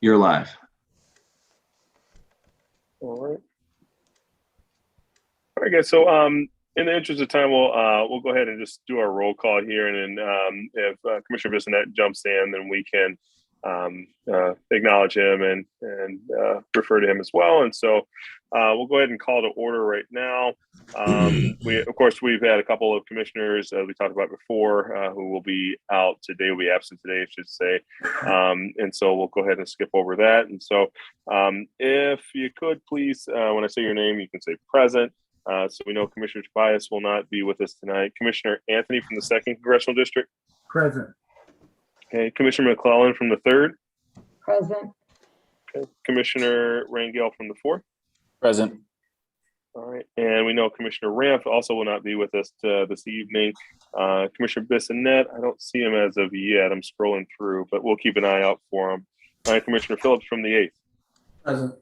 You're live. All right. All right, guys. So, in the interest of time, we'll go ahead and just do our roll call here, and then if Commissioner Bissonette jumps in, then we can acknowledge him and refer to him as well. And so, we'll go ahead and call to order right now. Of course, we've had a couple of commissioners we talked about before who will be out today, will be absent today, I should say. And so we'll go ahead and skip over that. And so, if you could please, when I say your name, you can say present. So we know Commissioner Tobias will not be with us tonight. Commissioner Anthony from the 2nd Congressional District. Present. Okay. Commissioner McClellan from the 3rd. Present. Okay. Commissioner Rangel from the 4th. Present. All right. And we know Commissioner Ramp also will not be with us this evening. Commissioner Bissonette, I don't see him as of yet. I'm scrolling through, but we'll keep an eye out for him. All right. Commissioner Phillips from the 8th. Present.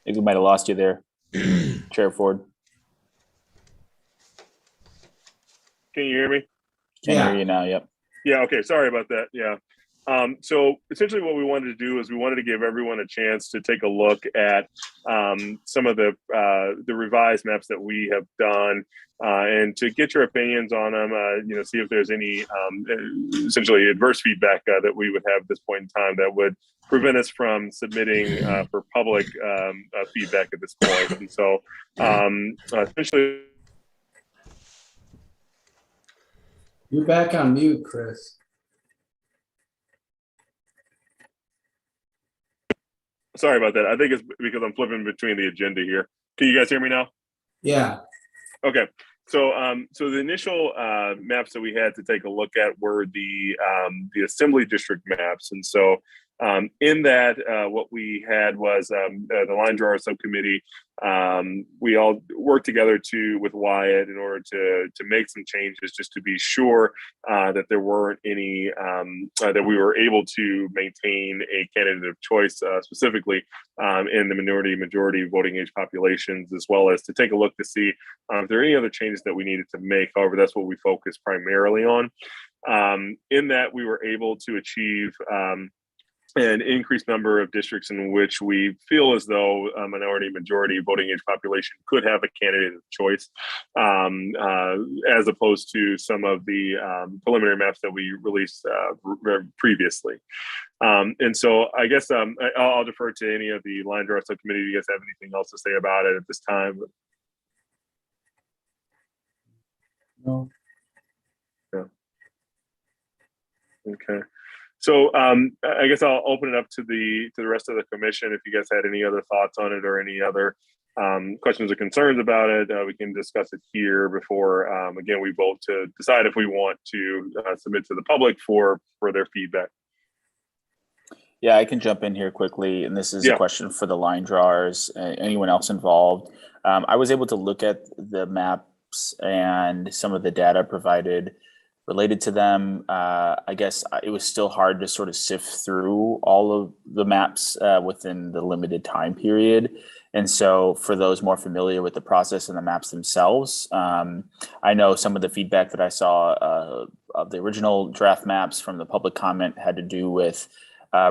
I think we might have lost you there, Chair Ford. Can you hear me? Can hear you now. Yep. Yeah. Okay. Sorry about that. Yeah. So essentially what we wanted to do is we wanted to give everyone a chance to take a look at some of the revised maps that we have done and to get your opinions on them, see if there's any essentially adverse feedback that we would have at this point in time that would prevent us from submitting for public feedback at this point. And so essentially. You're back on mute, Chris. Sorry about that. I think it's because I'm flipping between the agenda here. Can you guys hear me now? Yeah. Okay. So, so the initial maps that we had to take a look at were the assembly district maps, and so in that, what we had was the line drawer subcommittee. We all worked together with Wyatt in order to make some changes, just to be sure that there weren't any that we were able to maintain a candidate of choice, specifically in the minority majority voting age populations, as well as to take a look to see if there are any other changes that we needed to make. However, that's what we focused primarily on. In that, we were able to achieve an increased number of districts in which we feel as though a minority majority voting age population could have a candidate of choice, as opposed to some of the preliminary maps that we released previously. And so I guess I'll defer to any of the line draw subcommittee. Do you guys have anything else to say about it at this time? No. Yeah. Okay. So I guess I'll open it up to the rest of the commission. If you guys had any other thoughts on it or any other questions or concerns about it, we can discuss it here before, again, we vote to decide if we want to submit to the public for their feedback. Yeah, I can jump in here quickly, and this is a question for the line drawers, anyone else involved. I was able to look at the maps and some of the data provided related to them. I guess it was still hard to sort of sift through all of the maps within the limited time period. And so for those more familiar with the process and the maps themselves, I know some of the feedback that I saw of the original draft maps from the public comment had to do with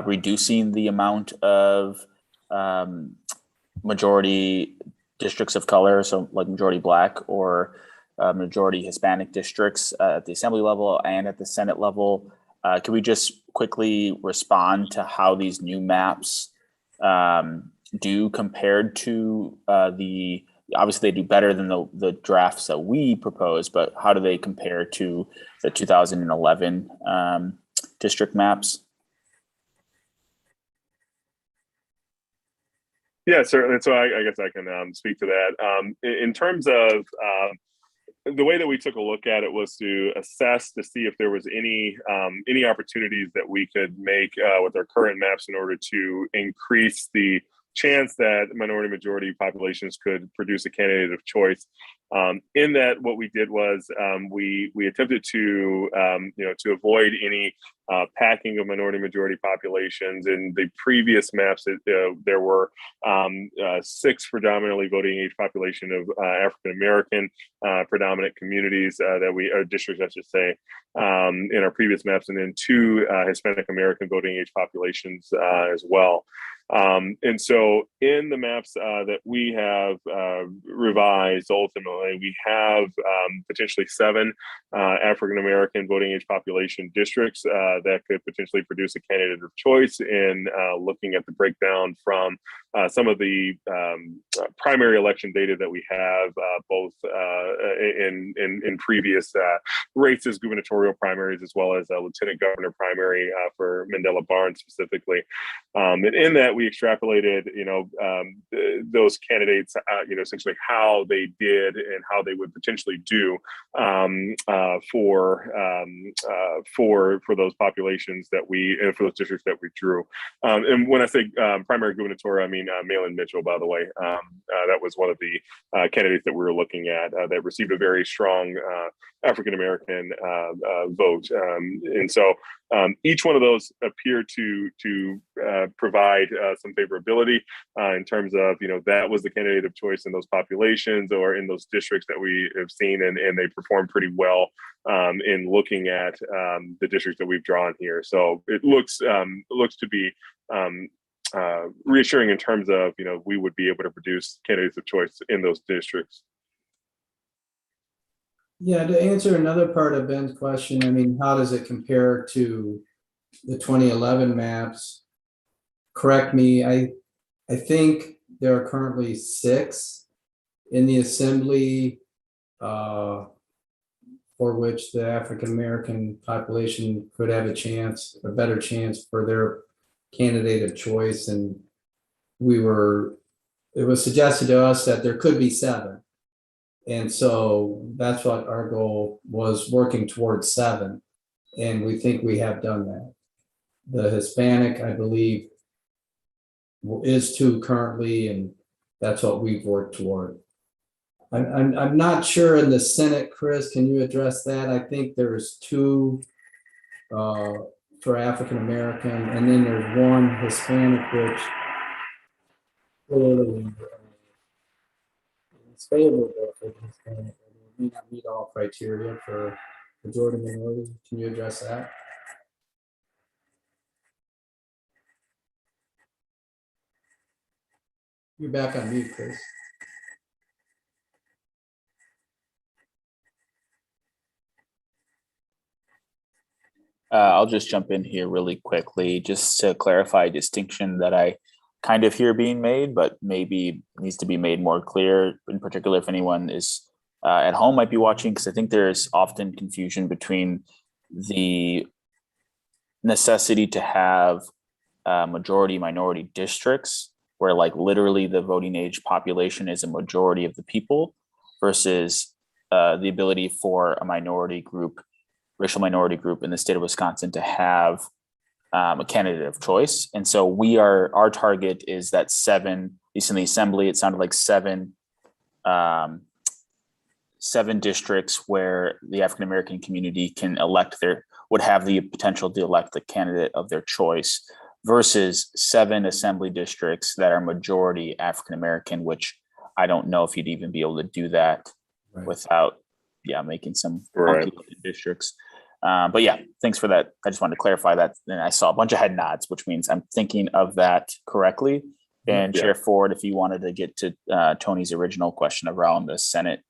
reducing the amount of majority districts of color, so like majority Black or majority Hispanic districts at the assembly level and at the Senate level. Can we just quickly respond to how these new maps do compared to obviously they do better than the drafts that we proposed, but how do they compare to the 2011 district maps? Yeah, certainly. So I guess I can speak to that. In terms of the way that we took a look at it was to assess to see if there was any opportunities that we could make with our current maps in order to increase the chance that minority majority populations could produce a candidate of choice. In that, what we did was we attempted to to avoid any packing of minority majority populations. In the previous maps, there were 6 predominantly voting age population of African American predominant communities districts, I should say, in our previous maps, and then 2 Hispanic American voting age populations as well. And so in the maps that we have revised, ultimately, we have potentially 7 African American voting age population districts that could potentially produce a candidate of choice in looking at the breakdown from some of the primary election data that we have, both in previous races, gubernatorial primaries, as well as a lieutenant governor primary for Mandela Barnes specifically. And in that, we extrapolated, those candidates, essentially how they did and how they would potentially do for those populations that for those districts that we drew. And when I say primary gubernatorial, I mean Malin Mitchell, by the way. That was one of the candidates that we were looking at that received a very strong African American vote. And so each one of those appear to provide some favorability in terms of, that was the candidate of choice in those populations or in those districts that we have seen, and they perform pretty well in looking at the districts that we've drawn here. So it looks to be reassuring in terms of, we would be able to produce candidates of choice in those districts. Yeah, to answer another part of Ben's question, I mean, how does it compare to the 2011 maps? Correct me, I think there are currently 6 in the assembly for which the African American population could have a better chance for their candidate of choice. And it was suggested to us that there could be 7. And so that's what our goal was, working towards 7. And we think we have done that. The Hispanic, I believe, is 2 currently, and that's what we've worked toward. I'm not sure in the Senate, Chris, can you address that? I think there's 2 for African American, and then there's 1 Hispanic, which clearly is favorable for the Hispanic. It may not meet all criteria for majority minority. Can you address that? You're back on mute, Chris. I'll just jump in here really quickly, just to clarify a distinction that I kind of hear being made, but maybe needs to be made more clear, in particular if anyone is at home might be watching, because I think there's often confusion between the necessity to have majority minority districts, where like literally the voting age population is a majority of the people, versus the ability for a minority group, racial minority group in the state of Wisconsin to have a candidate of choice. And so our target is that 7, at least in the assembly, it sounded like 7 districts where the African American community would have the potential to elect the candidate of their choice, versus 7 assembly districts that are majority African American, which I don't know if you'd even be able to do that without making some funky districts. But yeah, thanks for that. I just wanted to clarify that. And I saw a bunch of head nods, which means I'm thinking of that correctly. And Chair Ford, if you wanted to get to Tony's original question around the Senate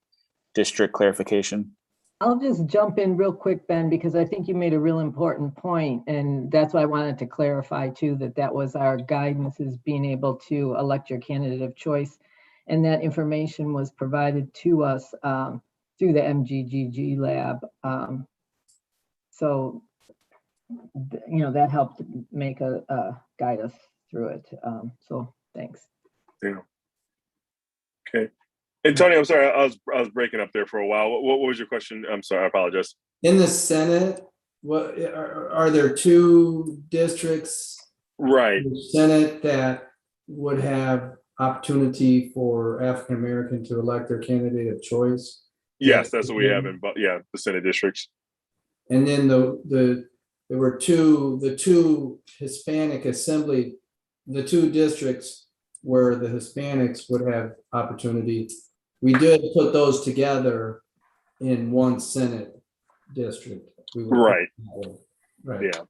district clarification. I'll just jump in real quick, Ben, because I think you made a real important point, and that's why I wanted to clarify too, that was our guidance, is being able to elect your candidate of choice. And that information was provided to us through the MGGG lab. So, that helped make guide us through it. So thanks. Yeah. Okay. And Tony, I'm sorry, I was breaking up there for a while. What was your question? I'm sorry, I apologize. In the Senate, what are there 2 districts? Right. In the Senate that would have opportunity for African American to elect their candidate of choice. Yes, that's what we have in, the Senate districts. And then there were the two Hispanic assembly, the two districts where the Hispanics would have opportunity. We did put those together in one Senate district. Right. Right. Yeah.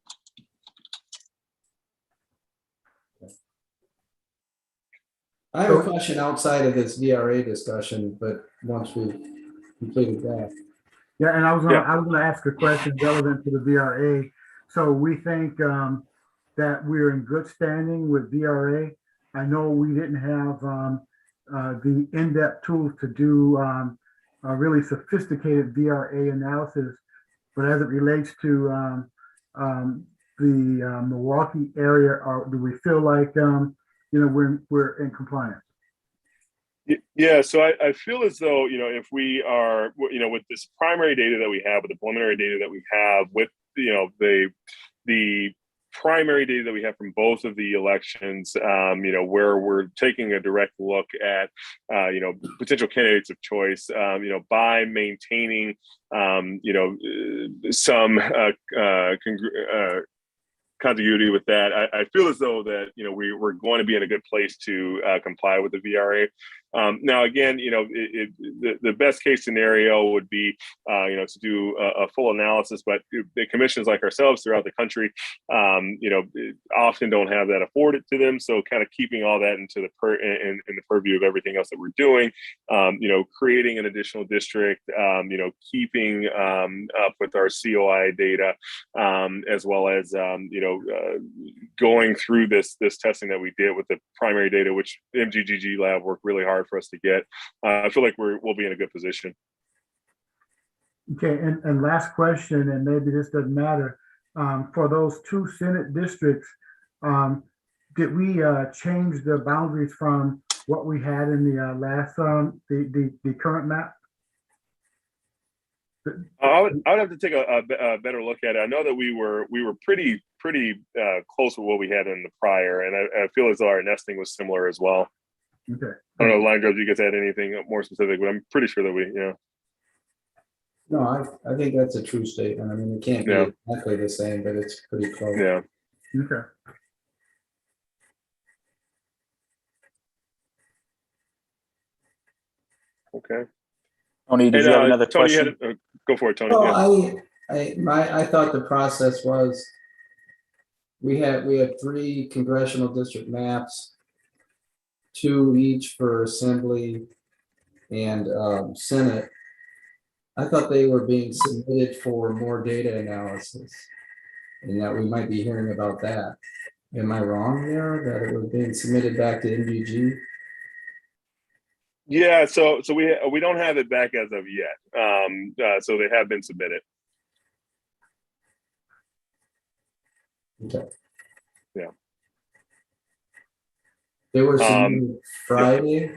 I have a question outside of this VRA discussion, but once we've completed that. Yeah, and I was gonna ask a question relevant to the VRA. So we think that we're in good standing with VRA. I know we didn't have the in-depth tools to do a really sophisticated VRA analysis, but as it relates to the Milwaukee area, do we feel like we're in compliance? Yeah, so I feel as though, if we are, with this primary data that we have, with the preliminary data that we have, with, the primary data that we have from both of the elections, where we're taking a direct look at, potential candidates of choice, by maintaining, some continuity with that. I feel as though that, we're going to be in a good place to comply with the VRA. Now, again, the best case scenario would be, to do a full analysis, but the commissions like ourselves throughout the country, often don't have that afforded to them. So kind of keeping all that into in the purview of everything else that we're doing, creating an additional district, keeping up with our COI data, as well as, going through this testing that we did with the primary data, which the MGGG lab worked really hard for us to get. I feel like we'll be in a good position. Okay, and last question, and maybe this doesn't matter. For those two Senate districts, did we change the boundaries from what we had in the last the current map? I would have to take a better look at it. I know that we were pretty close with what we had in the prior, and I feel as though our nesting was similar as well. Okay. I don't know, Line Grubs, you guys add anything more specific, but I'm pretty sure that we, No, I think that's a true statement. I mean, it can't be exactly the same, but it's pretty close. Yeah. Okay. Okay. Tony, did you have another question? Go for it, Tony. Well, I thought the process was we have 3 congressional district maps, 2 each for Assembly and Senate. I thought they were being submitted for more data analysis, and that we might be hearing about that. Am I wrong there, that it was being submitted back to MGG? Yeah, so we don't have it back as of yet. So they have been submitted. Okay. Yeah. They were submitted Friday.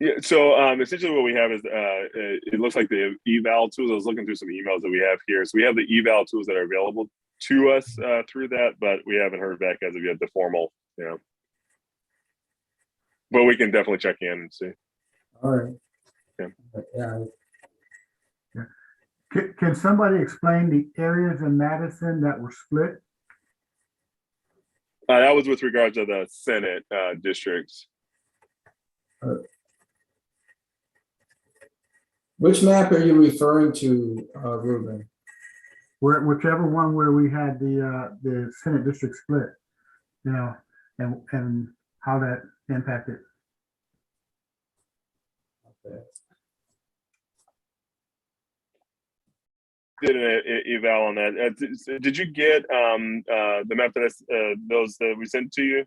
Yeah, so essentially what we have is it looks like the eval tools. I was looking through some emails that we have here. So we have the eval tools that are available to us through that, but we haven't heard back as of yet the formal, But we can definitely check in and see. All right. Yeah. Can somebody explain the areas in Madison that were split? That was with regards to the Senate districts. Which map are you referring to, Ruben? Whichever one where we had the Senate district split, and how that impacted. Okay. Did an eval on that. Did you get the map those that we sent to you?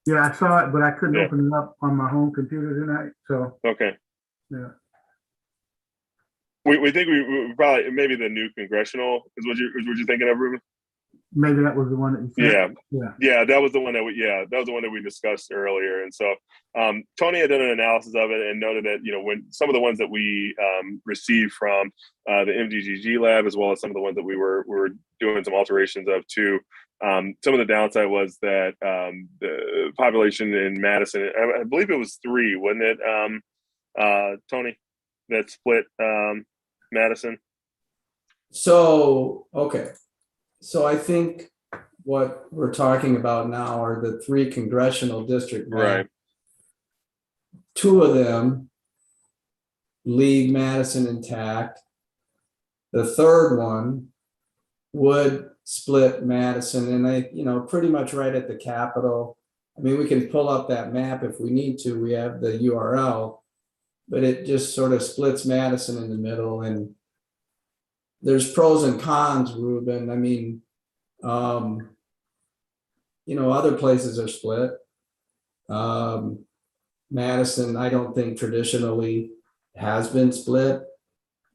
Yeah, I saw it, but I couldn't open it up on my home computer tonight. So okay. Yeah. We think we probably maybe the new congressional is what you're thinking of, Ruben? Maybe that was the one that you said. Yeah, that was the one that we discussed earlier. And so Tony had done an analysis of it and noted that when some of the ones that we received from the MGGG lab, as well as some of the ones that we were doing some alterations of too, some of the downside was that the population in Madison, I believe it was 3, wasn't it, Tony, that split Madison? So, okay. So I think what we're talking about now are the 3 congressional district maps. Right. 2 of them leave Madison intact. The 3rd one would split Madison, and pretty much right at the Capitol. I mean, we can pull up that map if we need to. We have the URL, but it just sort of splits Madison in the middle. And there's pros and cons, Ruben. I mean, other places are split. Madison, I don't think traditionally has been split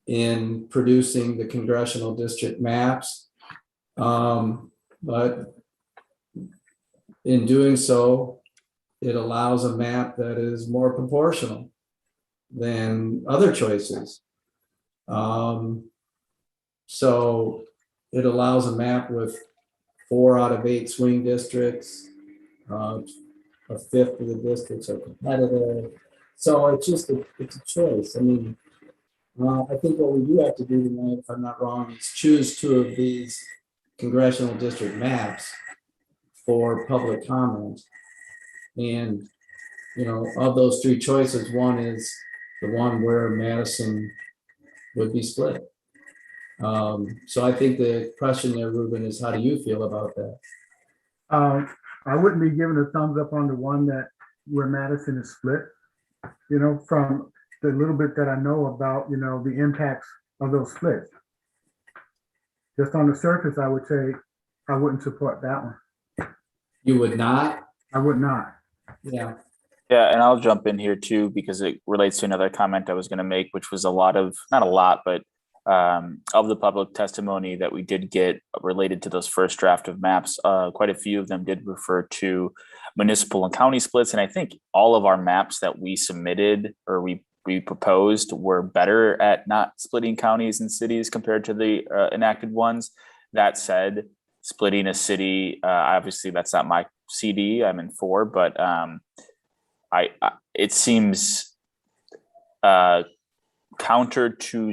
in producing the congressional district maps. But in doing so, it allows a map that is more proportional than other choices. So it allows a map with 4 out of 8 swing districts. A 5th of the districts are competitive. So it's a choice. I mean, I think what we do have to do tonight, if I'm not wrong, is choose 2 of these congressional district maps for public comment. And, of those 3 choices, one is the one where Madison would be split. So I think the question there, Ruben, is how do you feel about that? I wouldn't be giving a thumbs up on the one where Madison is split, from the little bit that I know about, the impacts of those splits. Just on the surface, I would say I wouldn't support that one. You would not? I would not. Yeah. Yeah, and I'll jump in here too, because it relates to another comment I was going to make, which was not a lot, but of the public testimony that we did get related to those first draft of maps, quite a few of them did refer to municipal and county splits. And I think all of our maps that we submitted or we proposed were better at not splitting counties and cities compared to the enacted ones. That said, splitting a city, obviously that's not my CD, I'm in 4, but it seems counter to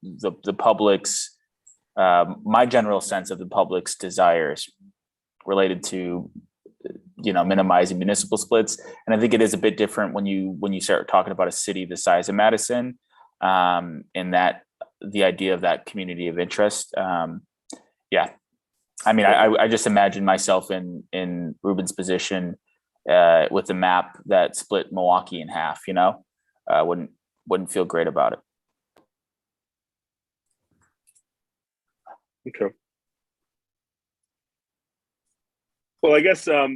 the public's, my general sense of the public's desires related to minimizing municipal splits. And I think it is a bit different when you start talking about a city the size of Madison, and that the idea of that community of interest. Yeah, I mean, I just imagine myself in Ruben's position with a map that split Milwaukee in half. Wouldn't feel great about it. Okay. Well, I guess, at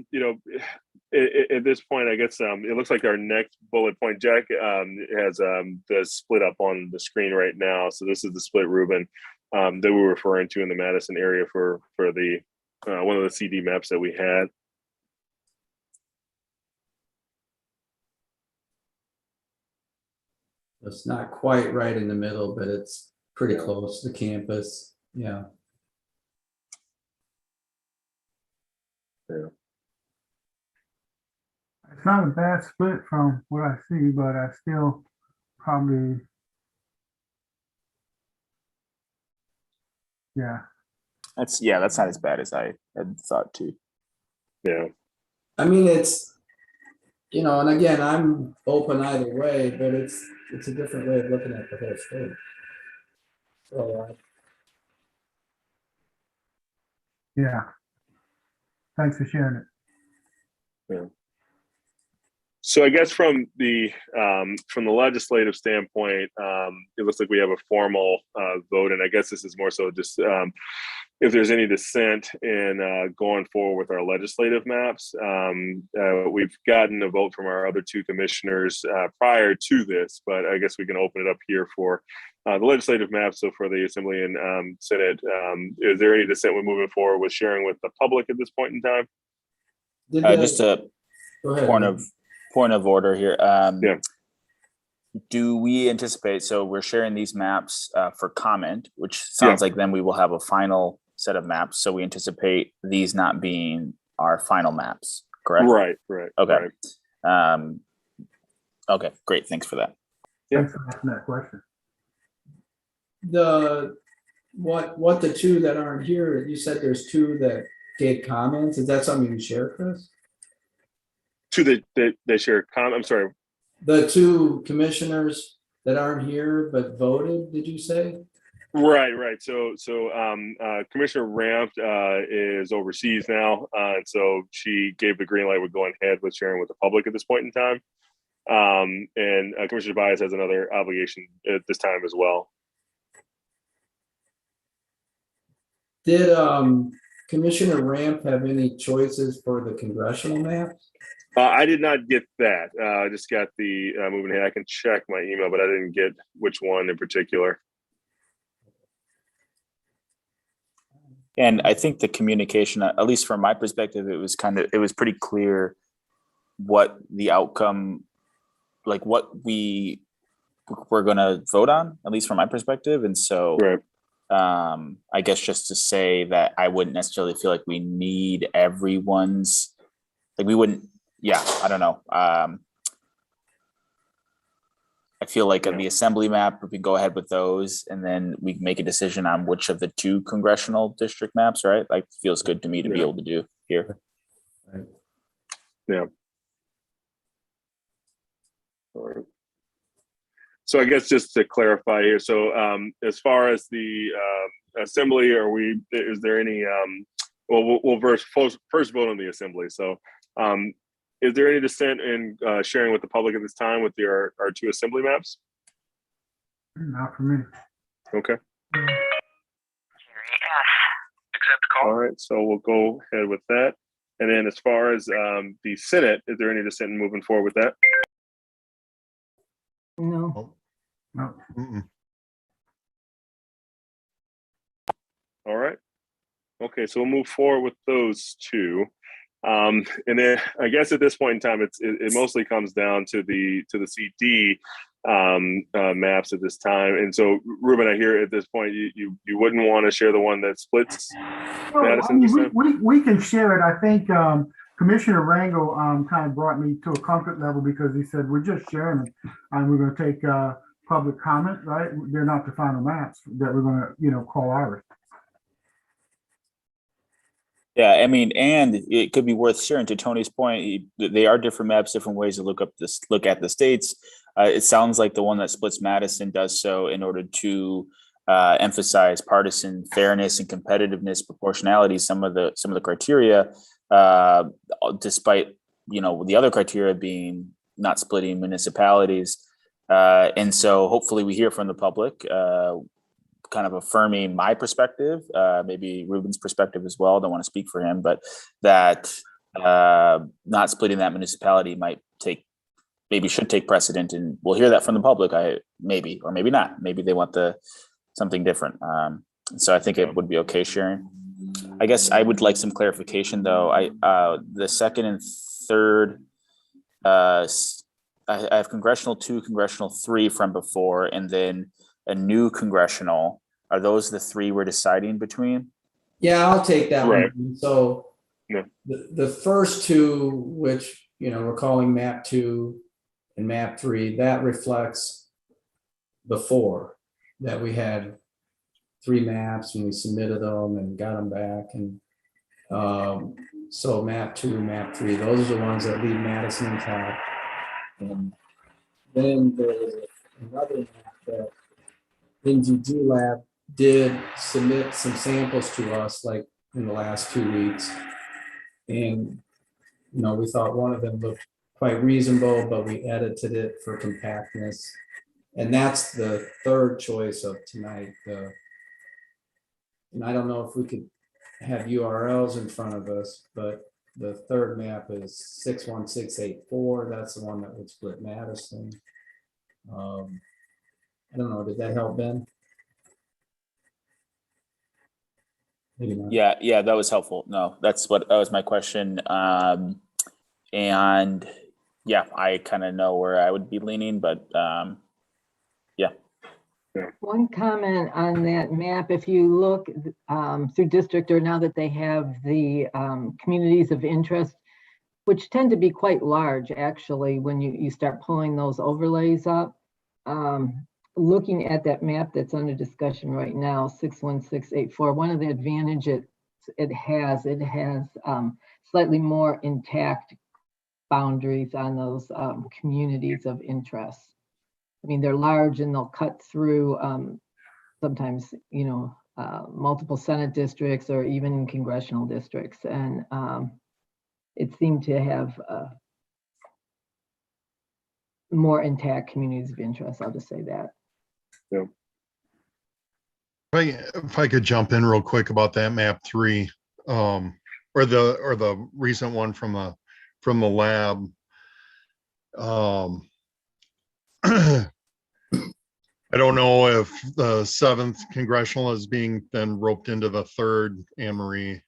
this point, I guess it looks like our next bullet point, Jack, has the split up on the screen right now. So this is the split, Ruben, that we were referring to in the Madison area for the one of the CD maps that we had. It's not quite right in the middle, but it's pretty close to the campus. Yeah. Yeah. It's not a bad split from what I see, but I still probably, yeah. That's not as bad as I had thought too. Yeah. I mean, it's, and again, I'm open either way, but it's a different way of looking at the whole state. So, Yeah. Thanks for sharing it. Yeah. So I guess from the legislative standpoint, it looks like we have a formal vote, and I guess this is more so just if there's any dissent in going forward with our legislative maps. We've gotten a vote from our other 2 commissioners prior to this, but I guess we can open it up here for the legislative maps. So for the Assembly and Senate, is there any dissent with moving forward with sharing with the public at this point in time? Just a point of order here. Yeah. Do we anticipate, so we're sharing these maps for comment, which sounds like then we will have a final set of maps. So we anticipate these not being our final maps, correct? Right. Okay. Right. Okay, great. Thanks for that. Thanks for asking that question. What the two that aren't here, you said there's two that gave comments. Is that something you share, Chris? To the share comment. I'm sorry. The two commissioners that aren't here but voted, did you say? Right. So Commissioner Ramp is overseas now, and so she gave the green light with going ahead with sharing with the public at this point in time. And Commissioner Bias has another obligation at this time as well. Did Commissioner Ramp have any choices for the congressional maps? I did not get that. I just got the moving ahead. I can check my email, but I didn't get which one in particular. And I think the communication, at least from my perspective, it was pretty clear what the outcome, like what we were going to vote on, at least from my perspective. And so Right. I guess just to say that I wouldn't necessarily feel like we need everyone's, like we wouldn't, I don't know. I feel like on the assembly map, we can go ahead with those and then we can make a decision on which of the two congressional district maps, right? Like feels good to me to be able to do here. Right. Yeah. All right. So I guess just to clarify here, so as far as the assembly, is there any, we'll first vote on the assembly. So is there any dissent in sharing with the public at this time with our two assembly maps? Not for me. Okay. All right, so we'll go ahead with that. And then as far as the Senate, is there any dissent in moving forward with that? No. No. All right. Okay, so we'll move forward with those two. And then I guess at this point in time, it mostly comes down to the CD maps at this time. And so, Ruben, I hear at this point you wouldn't want to share the one that splits Madison. I mean, we can share it. I think Commissioner Rangel kind of brought me to a comfort level because he said we're just sharing it and we're going to take public comment. Right? They're not the final maps that we're going to call ours. Yeah, I mean, and it could be worth sharing. To Tony's point, they are different maps, different ways to look at the states. It sounds like the one that splits Madison does so in order to emphasize partisan fairness and competitiveness, proportionality. Some of the criteria, despite the other criteria being not splitting municipalities, and so hopefully we hear from the public. Kind of affirming my perspective, maybe Ruben's perspective as well. Don't want to speak for him, but that not splitting that municipality should take precedent, and we'll hear that from the public. Maybe, or maybe not. Maybe they want something different. So I think it would be okay sharing. I guess I would like some clarification though. The second and third, I have congressional 2, congressional 3 from before, and then a new congressional. Are those the 3 we're deciding between? Yeah, I'll take that right. one. So the first 2, which we're calling map 2 and map 3, that reflects before that we had 3 maps and we submitted them and got them back. And so map 2, map 3, those are the ones that leave Madison intact. And then there's another map that NGG Lab did submit some samples to us like in the last 2 weeks. And, we thought one of them looked quite reasonable, but we edited it for compactness. And that's the third choice of tonight. And I don't know if we could have URLs in front of us, but the third map is 61684. That's the one that would split Madison. I don't know. Did that help, Ben? Maybe not. Yeah, that was helpful. No, that was my question. And yeah, I kind of know where I would be leaning, but yeah. One comment on that map, if you look through district, or now that they have the communities of interest, which tend to be quite large, actually, when you start pulling those overlays up. Looking at that map that's under discussion right now, 61684, one of the advantages it has slightly more intact boundaries on those communities of interest. I mean, they're large and they'll cut through sometimes, multiple Senate districts or even congressional districts. And it seemed to have more intact communities of interest. I'll just say that. Yeah. If I could jump in real quick about that map 3, or the recent one from the lab. I don't know if the 7th congressional is being then roped into the 3rd, Anne Marie,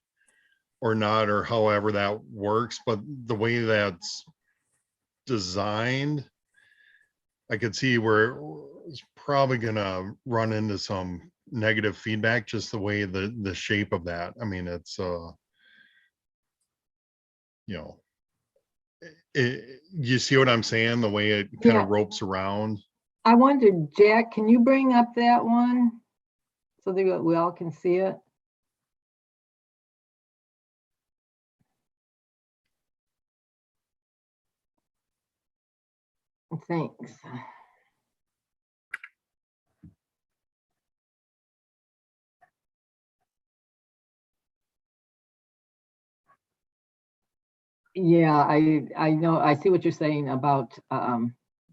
or not, or however that works, but the way that's designed, I could see where it's probably gonna run into some negative feedback, just the way the shape of that. I mean, it's you see what I'm saying? The way it kind of ropes around. I wondered, Jack, can you bring up that one so that we all can see it? Thanks. Yeah, I know, I see what you're saying about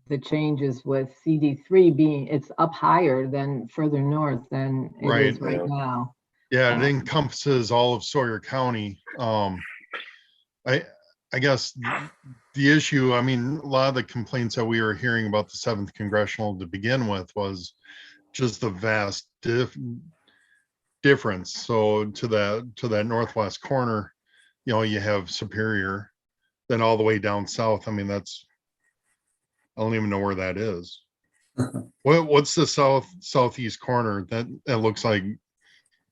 the changes with CD3 being, it's up higher than further north than it is right now. Yeah, it encompasses all of Sawyer County. I guess the issue, I mean, a lot of the complaints that we were hearing about the 7th congressional to begin with was just the vast difference. So to that northwest corner, you have Superior, then all the way down south. I mean, I don't even know where that is. What's the southeast corner? That looks like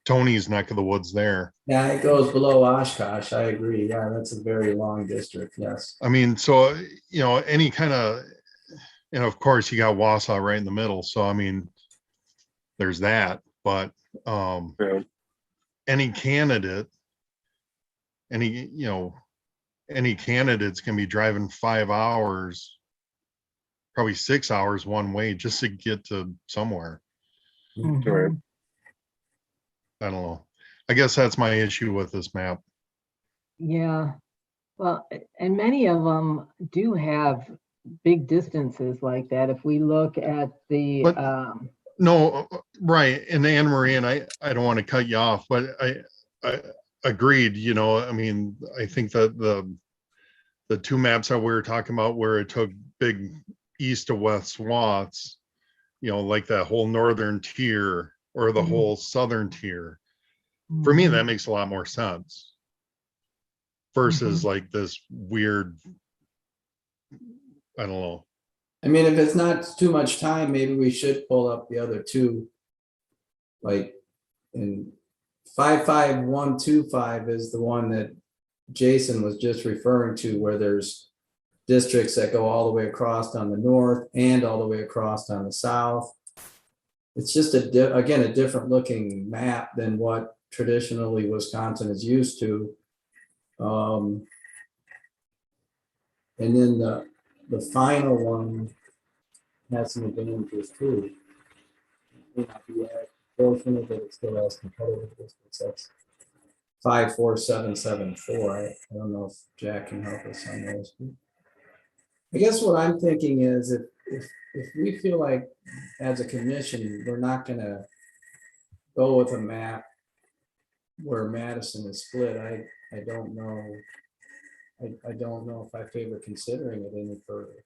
Tony's neck of the woods there. Yeah, it goes below Oshkosh. I agree. Yeah, that's a very long district. Yes. I mean, so, any kind of, and of course you got Wausau right in the middle. So, I mean, there's that, but any candidate, any candidates can be driving 5 hours, probably 6 hours one way just to get to somewhere. Mhm. I don't know. I guess that's my issue with this map. Yeah, well, and many of them do have big distances like that. If we look at the no, right. And Anne Marie, and I don't want to cut you off, but I agreed. I mean, I think that the 2 maps that we were talking about, where it took big east to west swaths, like that whole northern tier or the whole southern tier. For me, that makes a lot more sense versus like this weird, I don't know. I mean, if it's not too much time, maybe we should pull up the other 2. Like in 55125 is the one that Jason was just referring to, where there's districts that go all the way across on the north and all the way across on the south. It's just again a different looking map than what traditionally Wisconsin is used to. And then the final one has some advantages too. It may not be as proportionate, but it still has competitive districts. That's 54774. I don't know if Jack can help us on those. I guess what I'm thinking is if we feel like as a commission we're not going to go with a map where Madison is split, I don't know. I don't know if I favor considering it any further.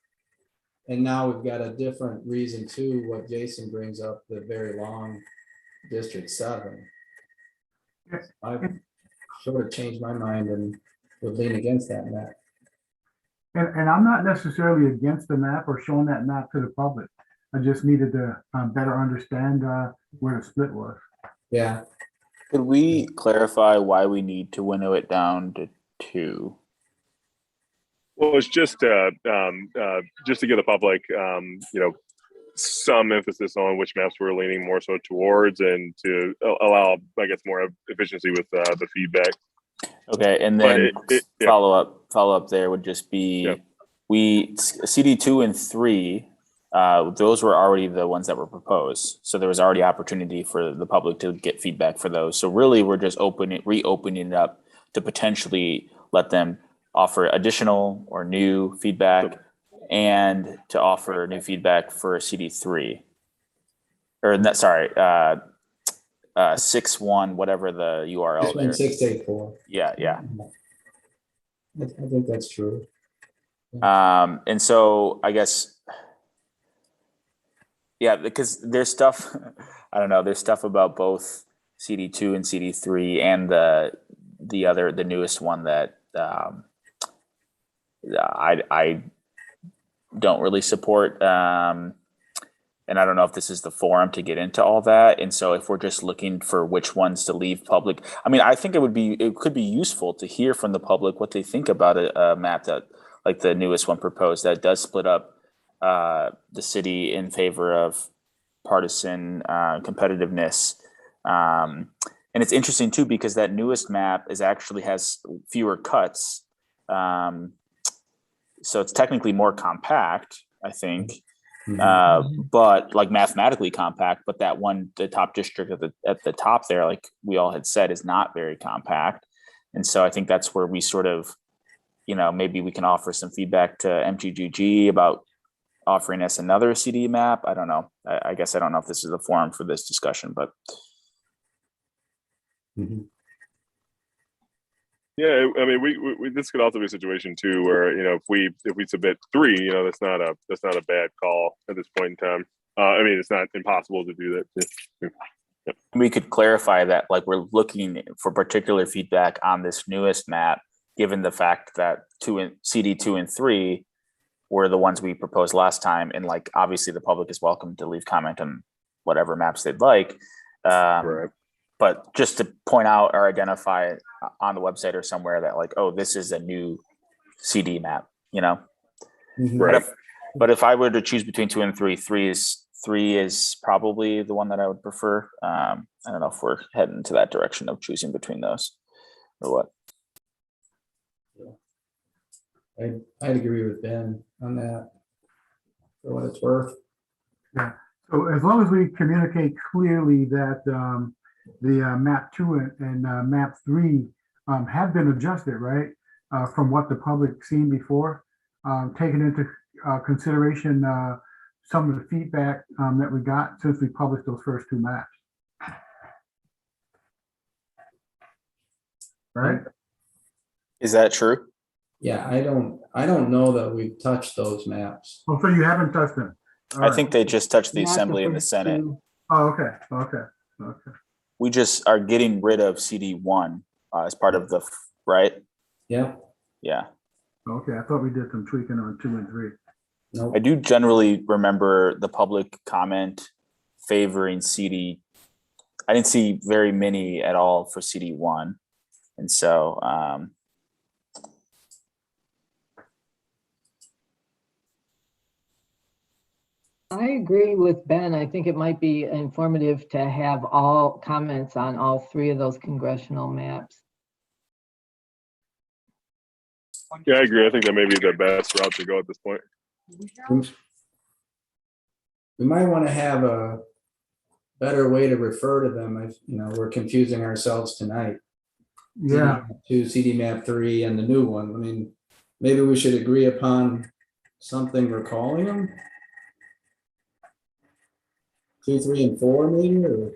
And now we've got a different reason too, what Jason brings up, the very long District 7. I've sort of changed my mind and would lean against that map. And I'm not necessarily against the map or showing that map to the public. I just needed to better understand where the split was. Yeah, Could we clarify why we need to winnow it down to 2? Well, it's just to give the public, some emphasis on which maps we're leaning more so towards, and to allow, I guess, more efficiency with the feedback. Okay, and then follow up there would just be we CD2 and 3. Those were already the ones that were proposed, so there was already opportunity for the public to get feedback for those. So really, we're just reopening it up to potentially let them offer additional or new feedback, and to offer new feedback for CD3, or that, sorry, 6.1, whatever the URL there. 6.684. Yeah. I think that's true. And so I guess, because there's stuff, I don't know, there's stuff about both CD2 and CD3 and the newest one that I don't really support. And I don't know if this is the forum to get into all that. And so if we're just looking for which ones to leave public, I mean, I think it could be useful to hear from the public what they think about a map that, like the newest one proposed, that does split up the city in favor of partisan competitiveness. And it's interesting too, because that newest map actually has fewer cuts. So it's technically more compact, I think. But like mathematically compact, but that one, the top district at the top there, like we all had said, is not very compact. And so I think that's where we sort of, maybe we can offer some feedback to MTGG about offering us another CD map. I don't know. I guess I don't know if this is the forum for this discussion, but. Yeah, I mean, we this could also be a situation too where if we submit 3, that's not a bad call at this point in time. I mean, it's not impossible to do that. We could clarify that, like, we're looking for particular feedback on this newest map, given the fact that CD2 and 3 were the ones we proposed last time, and like obviously the public is welcome to leave comment on whatever maps they'd like. Right. But just to point out or identify on the website or somewhere that, like, oh, this is a new CD map, Right. But if I were to choose between 2 and 3, 3 is probably the one that I would prefer. I don't know if we're heading into that direction of choosing between those or what. I'd agree with Ben on that, for what it's worth. Yeah. So as long as we communicate clearly that the map 2 and map 3 have been adjusted, right, from what the public seen before, taking into consideration some of the feedback that we got since we published those first 2 maps. Right? Is that true? Yeah, I don't know that we've touched those maps. Oh, so you haven't touched them? I think they just touched the Not Assembly and the first Senate. 2. Oh, okay. We just are getting rid of CD1 as part of the, right? Yeah. Yeah. Okay, I thought we did some tweaking on 2 and 3. Nope. I do generally remember the public comment favoring CD. I didn't see very many at all for CD1. And so, I agree with Ben. I think it might be informative to have all comments on all 3 of those congressional maps. Yeah, I agree. I think that may be the best route to go at this point. We might want to have a better way to refer to them. If we're confusing ourselves tonight. Yeah. CD map 3 and the new one. I mean, maybe we should agree upon something we're calling them. 2, 3, and 4, maybe, or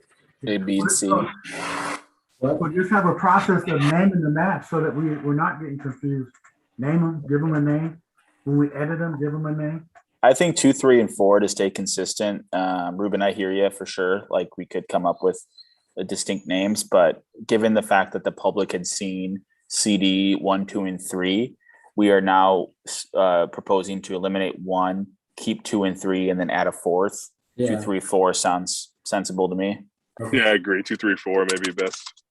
A, B, and C. what? We'll just have a process of naming the maps so that we're not getting confused. Name them, give them a name. When we edit them, give them a name. I think 2, 3, and 4 to stay consistent. Ruben, I hear you for sure. Like, we could come up with distinct names, but given the fact that the public had seen CD 1, 2, and 3, we are now proposing to eliminate 1 keep 2 and 3 and then add a fourth. Yeah. 2, 3, 4 sounds sensible to me. Okay. Yeah, I agree. 2, 3, 4 maybe best.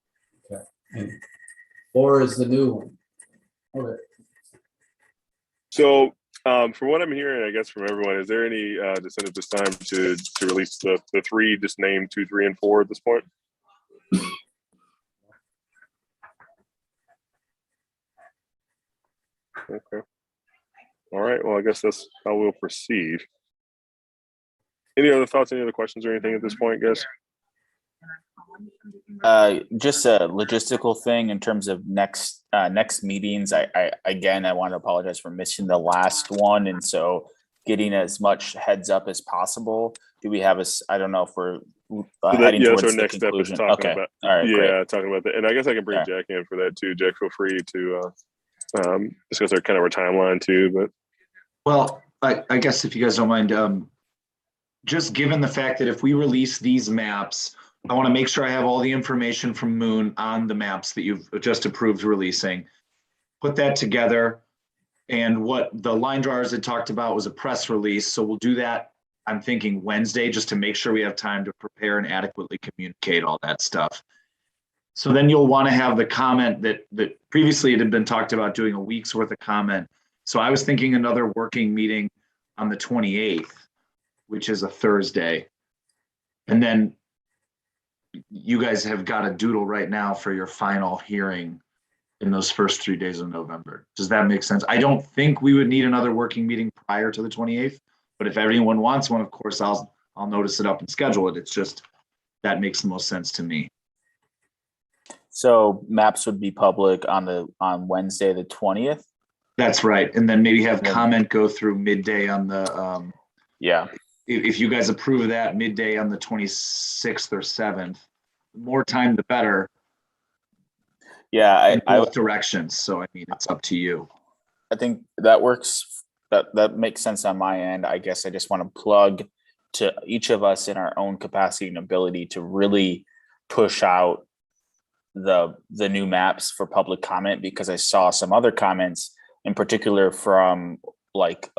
Okay. And 4 is the new one. Okay. So from what I'm hearing, I guess from everyone, is there any dissent at this time to release the 3, just name 2, 3, and 4 at this point? Okay. All right. Well, I guess that's how we'll proceed. Any other thoughts, any other questions or anything at this point, guys? Just a logistical thing in terms of next meetings. I want to apologize for missing the last one, and so getting as much heads up as possible. Do we have I don't know if we're heading towards our the next step is conclusion. talking Okay. about. All right. Great. Talking about that, and I guess I can bring Jack in for that too. Jack, feel free to discuss our timeline too. But well, I guess if you guys don't mind, just given the fact that if we release these maps, I want to make sure I have all the information from Moon on the maps that you've just approved releasing. Put that together. And what the line drawers had talked about was a press release. So we'll do that, I'm thinking Wednesday, just to make sure we have time to prepare and adequately communicate all that stuff. So then you'll want to have the comment that previously it had been talked about doing a week's worth of comment. So I was thinking another working meeting on the 28th, which is a Thursday. And then you guys have got a doodle right now for your final hearing in those first 3 days of November. Does that make sense? I don't think we would need another working meeting prior to the 28th, but if anyone wants one, of course, I'll notice it up and schedule it. It's just, that makes the most sense to me. So maps would be public on Wednesday, the 20th. That's right. And then maybe have comment go through midday on the, yeah. If you guys approve of that, midday on the 26th or 7th, the more time, the better. Yeah, in both directions. So I mean, it's up to you. I think that works. That makes sense on my end. I guess I just want to plug to each of us in our own capacity and ability to really push out the new maps for public comment, because I saw some other comments in particular from like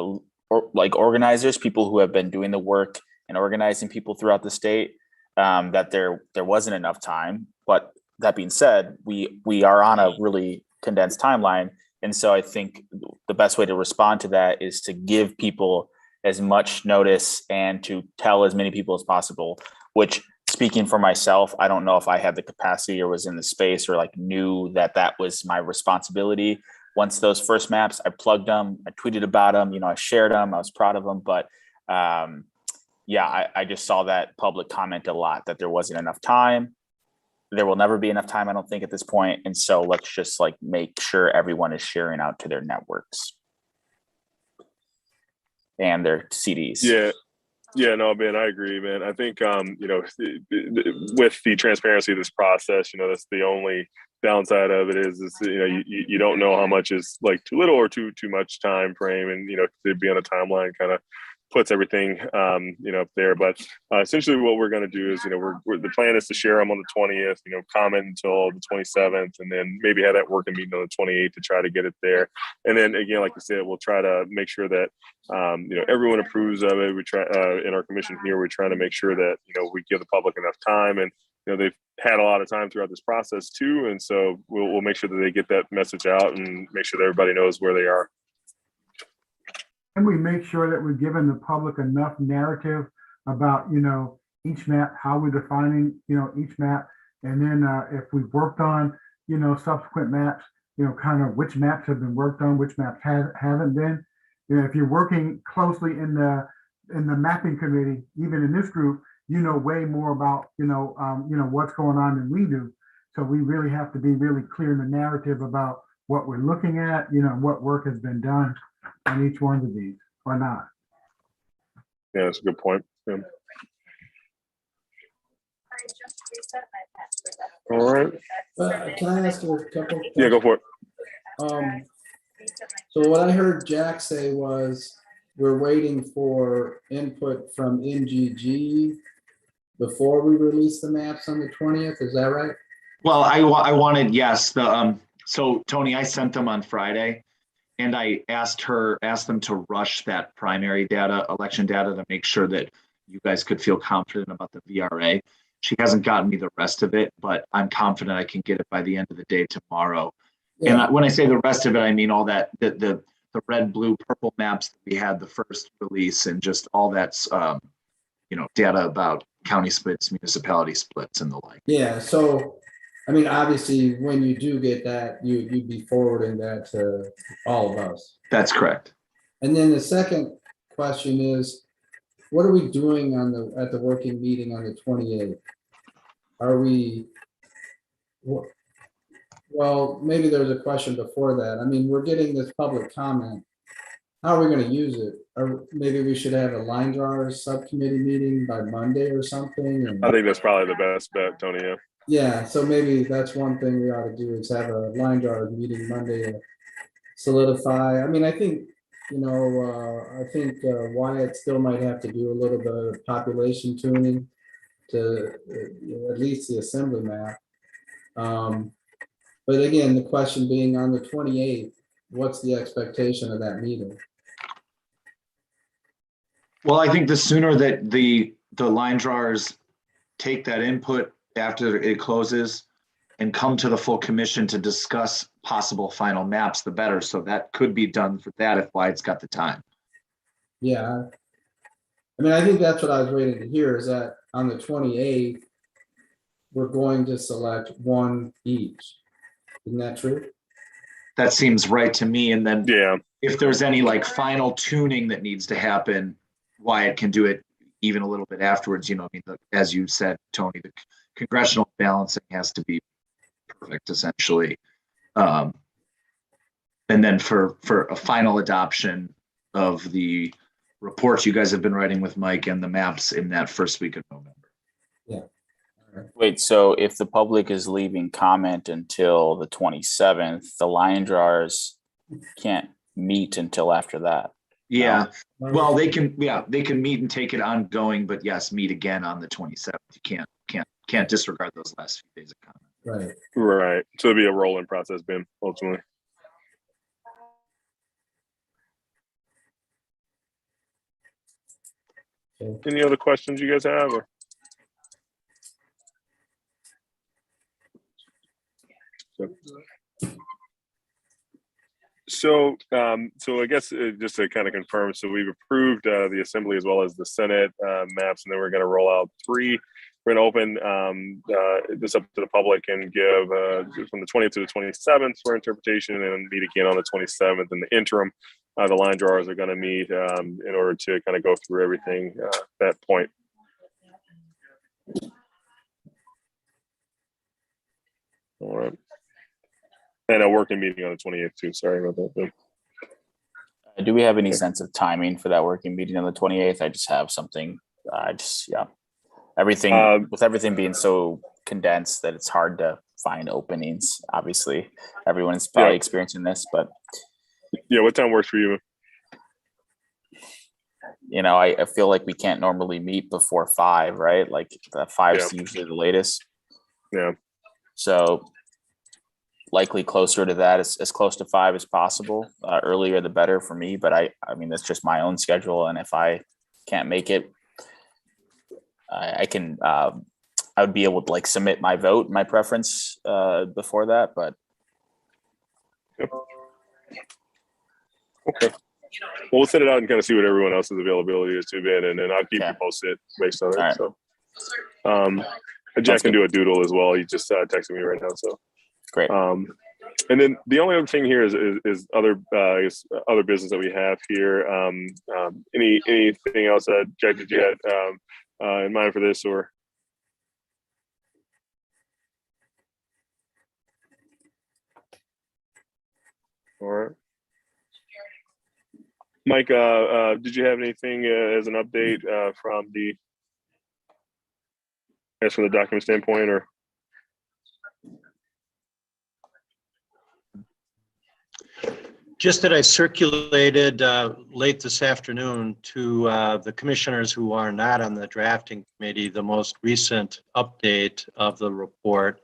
organizers, people who have been doing the work and organizing people throughout the state, that there wasn't enough time. But that being said, we are on a really condensed timeline. And so I think the best way to respond to that is to give people as much notice and to tell as many people as possible, which, speaking for myself, I don't know if I had the capacity or was in the space or like knew that was my responsibility. Once those first maps, I plugged them, I tweeted about them, I shared them, I was proud of them. But I just saw that public comment a lot, that there wasn't enough time. There will never be enough time, I don't think, at this point. And so let's just like make sure everyone is sharing out to their networks and their CDs. Yeah, no, man, I agree, man. I think, with the transparency of this process, that's the only downside of it is you don't know how much is like too little or too much time frame, and to be on a timeline kind of puts everything up there. But essentially what we're going to do is the plan is to share them on the 20th, comment until the 27th, and then maybe have that working meeting on the 28th to try to get it there. And then again, like I said, we'll try to make sure that everyone approves of it. We try in our commission here, we're trying to make sure that we give the public enough time, and they've had a lot of time throughout this process too, and so we'll make sure that they get that message out and make sure that everybody knows where they are. And we make sure that we're giving the public enough narrative about, each map, how we're defining, each map. And then if we've worked on, subsequent maps, kind of which maps have been worked on, which maps haven't been. If you're working closely in the mapping committee, even in this group, way more about, what's going on than we do. So we really have to be really clear in the narrative about what we're looking at, what work has been done on each one of these or not. Yeah, that's a good point. Yeah. All right. Can I ask you a couple? Yeah, go for it. So what I heard Jack say was we're waiting for input from NGG before we release the maps on the 20th. Is that right? Well, I wanted, yes. So Tony, I sent them on Friday. And I asked them to rush that primary data, election data, to make sure that you guys could feel confident about the VRA. She hasn't gotten me the rest of it, but I'm confident I can get it by the end of the day tomorrow. Yeah. And when I say the rest of it, I mean all that, the red, blue, purple maps that we had the first release, and just all that's, data about county splits, municipality splits, and the like. Yeah, so, I mean, obviously, when you do get that, you'd be forwarding that to all of us. That's correct. And then the second question is, what are we doing at the working meeting on the 28th? Are we, well, maybe there's a question before that. I mean, we're getting this public comment. How are we gonna use it? Or maybe we should have a line drawers subcommittee meeting by Monday or something. And I think that's probably the best bet, Tony. Yeah. yeah, so maybe that's one thing we ought to do, is have a line drawers meeting Monday to solidify. I mean, I think, Wyatt still might have to do a little bit of population tuning to at least the assembly map. But again, the question being on the 28th, what's the expectation of that meeting? Well, I think the sooner that the line drawers take that input after it closes and come to the full commission to discuss possible final maps, the better. So that could be done for that if Wyatt's got the time. Yeah. I mean, I think that's what I was waiting to hear, is that on the 28th, we're going to select one each. Isn't that true? That seems right to me. And then Yeah. if there's any like final tuning that needs to happen, Wyatt can do it even a little bit afterwards. As you said, Tony, the congressional balancing has to be perfect, essentially. And then for a final adoption of the reports you guys have been writing with Mike and the maps in that first week of November. Yeah. Wait, so if the public is leaving comment until the 27th, the line drawers can't meet until after that? Yeah. Well, they can meet and take it ongoing, but yes, meet again on the 27th. You can't disregard those last few days of comment. Right. So it'll be a rolling process, Ben, ultimately. Okay. Any other questions you guys have? Or? So I guess just to kind of confirm, so we've approved the Assembly as well as the Senate maps, and then we're going to roll out 3. We're going to open this up to the public and give from the 20th to the 27th for interpretation, and meet again on the 27th. In the interim, the line drawers are going to meet in order to kind of go through everything at that point. All right. And a working meeting on the 28th too. Sorry about that. Do we have any sense of timing for that working meeting on the 28th? I just have something. Everything with everything being so condensed that it's hard to find openings. Obviously, everyone is probably experiencing this, but yeah, what time works for you? I feel like we can't normally meet before 5, right? Like 5 is usually the latest. Yeah. So likely closer to that, as close to 5 as possible. Earlier the better for me, but I mean that's just my own schedule, and if I can't make it, I can I would be able to like submit my vote, my preference before that, but okay. Well, we'll set it out and kind of see what everyone else's availability is too, Ben, and then I'll keep you posted based on it. Right. So Jack can do a doodle as well. He just texted me right now, so great. And then the only other thing here is other other business that we have here. Anything else that Jack, did you have in mind for this, or? All right. Mike, did you have anything as an update from the document standpoint, or? Just that I circulated late this afternoon to the commissioners who are not on the drafting committee the most recent update of the report.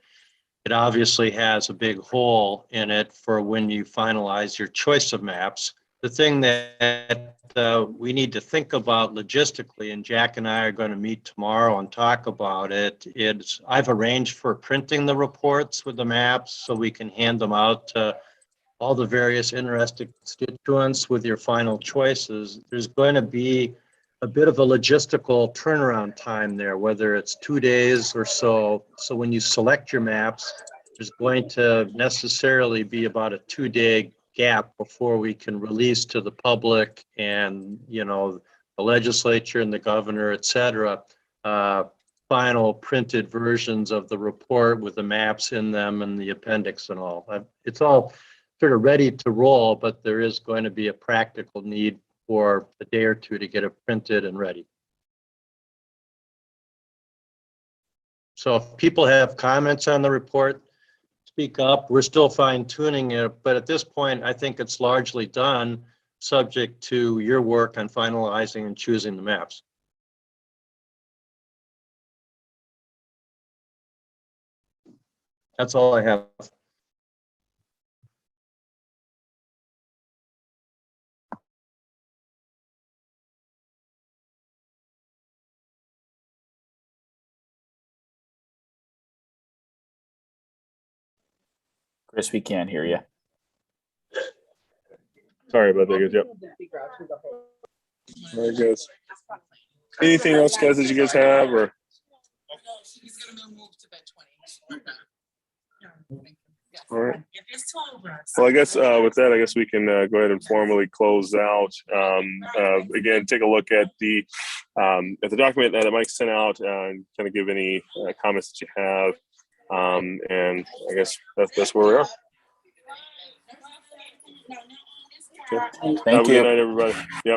it obviously has a big hole in it for when you finalize your choice of maps. The thing that we need to think about logistically, and Jack and I are going to meet tomorrow and talk about it, is I've arranged for printing the reports with the maps so we can hand them out to all the various interested constituents with your final choices. There's going to be a bit of a logistical turnaround time there, whether it's 2 days or so. So when you select your maps, there's going to necessarily be about a 2-day gap before we can release to the public and, you know, the legislature and the governor, et cetera, final printed versions of the report with the maps in them and the appendix and all. It's all sort of ready to roll, but there is going to be a practical need for a day or two to get it printed and ready. So if people have comments on the report, speak up. We're still fine tuning it, but at this point, I think it's largely done, subject to your work on finalizing and choosing the maps. That's all I have. Chris, we can't hear you. Sorry about that, guys. Yep. All right, guys. Anything else, guys, that you guys have, or? All right. Well, I guess with that, I guess we can go ahead and formally close out. Again, take a look at the document that Mike sent out and kind of give any comments that you have. And I guess that's where we are. Okay. Thank Have a you. good night, everybody. Yep.